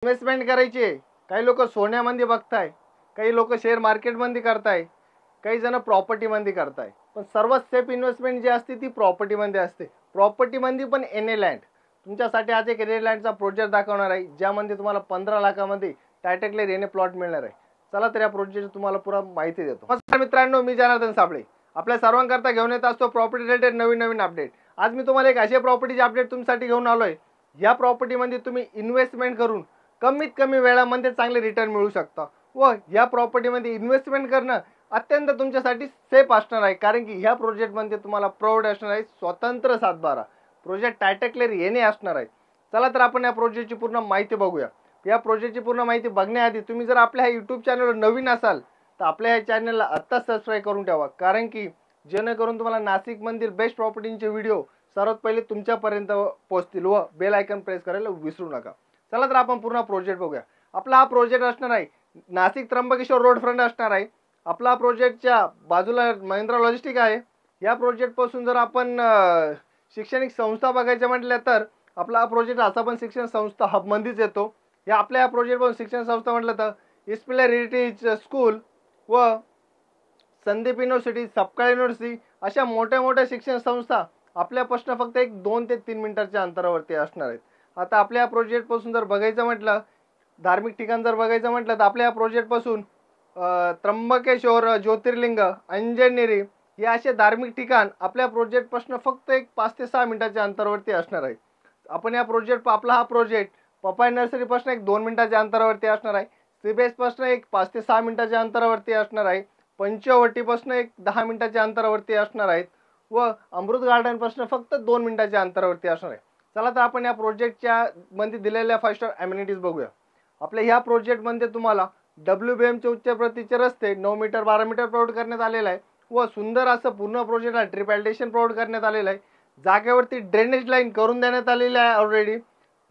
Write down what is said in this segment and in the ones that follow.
Investment करायची आहे, काही लोक सोन्यामध्ये बघताय, काही लोक शेअर मार्केटमध्ये करताय, काही जण प्रॉपर्टीमध्ये करताय. पण सर्वात सेफ इन्व्हेस्टमेंट जी असते ती प्रॉपर्टीमध्ये असते. प्रॉपर्टीमध्ये पण एनए लँड. तुमच्यासाठी आज एक एनए लँडचा प्रोजेक्ट दाखवणार आहे, ज्यामध्ये तुम्हाला 15 लाखामध्ये टायटकलेर एनए प्लॉट मिळणार आहे. चला तर या प्रोजेक्टची तुम्हाला पुरा माहिती देतो. नमस्कार मित्रांनो, मी जनार्दन साबळे आपल्या सर्वांकरता घेऊन येत असतो प्रॉपर्टी रिलेटेड नवीन अपडेट. आज मी तुम्हाला एक अशी प्रॉपर्टीची अपडेट तुमच्यासाठी घेऊन आलोय. या प्रॉपर्टीमध्ये तुम्ही इन्व्हेस्टमेंट करून कमीत कमी वेळामध्ये चांगले रिटर्न मिळू शकता व या प्रॉपर्टीमध्ये इन्व्हेस्टमेंट करणं अत्यंत तुमच्यासाठी सेफ असणार आहे. कारण की ह्या प्रोजेक्टमध्ये तुम्हाला प्रौढ असणार आहे स्वतंत्र सातबारा प्रोजेक्ट टायटकलेर एनए असणार आहे. चला तर आपण या प्रोजेक्टची पूर्ण माहिती बघूया. या प्रोजेक्टची पूर्ण माहिती बघण्याआधी तुम्ही जर आपल्या ह्या यूट्यूब चॅनलवर नवीन असाल तर आपल्या ह्या चॅनलला आत्ताच सबस्क्राईब करून ठेवा. कारण की जेणेकरून तुम्हाला नाशिकमधील बेस्ट प्रॉपर्टीचे व्हिडिओ सर्वात पहिले तुमच्यापर्यंत पोहोचतील व बेल आयकॉन प्रेस करायला विसरू नका. चला तर आपण पूर्ण प्रोजेक्ट बघूया. आपला हा प्रोजेक्ट असणार आहे नाशिक त्र्यंबकेश्वर रोड फ्रंट असणार आहे. आपला प्रोजेक्टच्या बाजूला महिंद्रा लॉजिस्टिक आहे. या प्रोजेक्ट पासून जर आपण शैक्षणिक संस्था बघायच्या म्हटल्या तर आपला हा प्रोजेक्ट असा पण शिक्षण संस्था हबमध्येच येतो. या आपल्या प्रोजेक्ट पासून शिक्षण संस्था म्हटलं तर इस्पिलर हेरिटेज स्कूल व संदीप युनिव्हर्सिटी, सपकाळ युनिव्हर्सिटी अशा मोठ्या मोठ्या शिक्षण संस्था आपल्यापासून फक्त एक 2 ते 3 मिनिटाच्या अंतरावरती असणार आहेत. आता आपल्या प्रोजेक्ट पासून जर बघायचं म्हटलं धार्मिक ठिकाण जर बघायचं म्हटलं तर आपल्या प्रोजेक्ट पासून त्र्यंबकेश्वर, ज्योतिर्लिंग, अंजनेरी हे असे धार्मिक ठिकाण आपल्या प्रोजेक्ट पासून फक्त एक 5 ते 6 मिनिटाच्या अंतरावरती असणार आहे. आपण या प्रोजेक्ट आपला हा प्रोजेक्ट पपाई नर्सरी पासून एक 2 मिनिटाच्या अंतरावरती असणार आहे. सीबीएस पासून एक 5 ते 6 मिनिटाच्या अंतरावरती असणार आहे. पंचवटी पासून एक 10 मिनिटाच्या अंतरावरती असणार आहेत व अमृत गार्डन पासून फक्त 2 मिनिटाच्या अंतरावरती असणार आहे. चला तर आपण या प्रोजेक्टच्या मध्ये दिलेल्या 5 स्टार अम्युनिटीज बघूया. आपल्या ह्या प्रोजेक्टमध्ये तुम्हाला WBMचे उच्च प्रतीचे रस्ते 9 मीटर 12 मीटर प्रोव्हाइड करण्यात आलेला आहे व सुंदर असं पूर्ण प्रोजेक्टला ट्रिपॅल्टेशन प्रोव्हाइड करण्यात आलेलं आहे. जागेवरती ड्रेनेज लाईन करून देण्यात आलेली आहे already.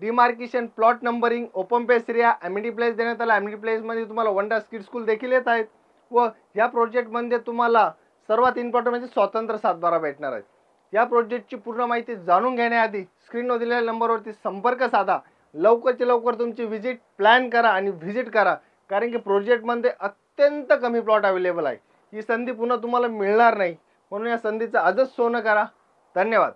Demarcation, plot numbering, open space area, amenity place देण्यात आला. अम्युनिटी प्लेसमध्ये तुम्हाला वंडा स्किड स्कूल देखील येत आहेत व या प्रोजेक्टमध्ये तुम्हाला सर्वात इम्पॉर्टंट म्हणजे स्वतंत्र सातबारा भेटणार आहेत. या प्रोजेक्टची पूर्ण माहिती जाणून घेण्याआधी स्क्रीनवर दिलेल्या नंबरवरती संपर्क साधा. लवकरच्या लवकर तुमची व्हिजिट प्लॅन करा आणि व्हिजिट करा. कारण की प्रोजेक्टमध्ये अत्यंत कमी प्लॉट अवेलेबल आहे. ही संधी पुन्हा तुम्हाला मिळणार नाही, म्हणून या संधीचं आजच सोनं करा. धन्यवाद.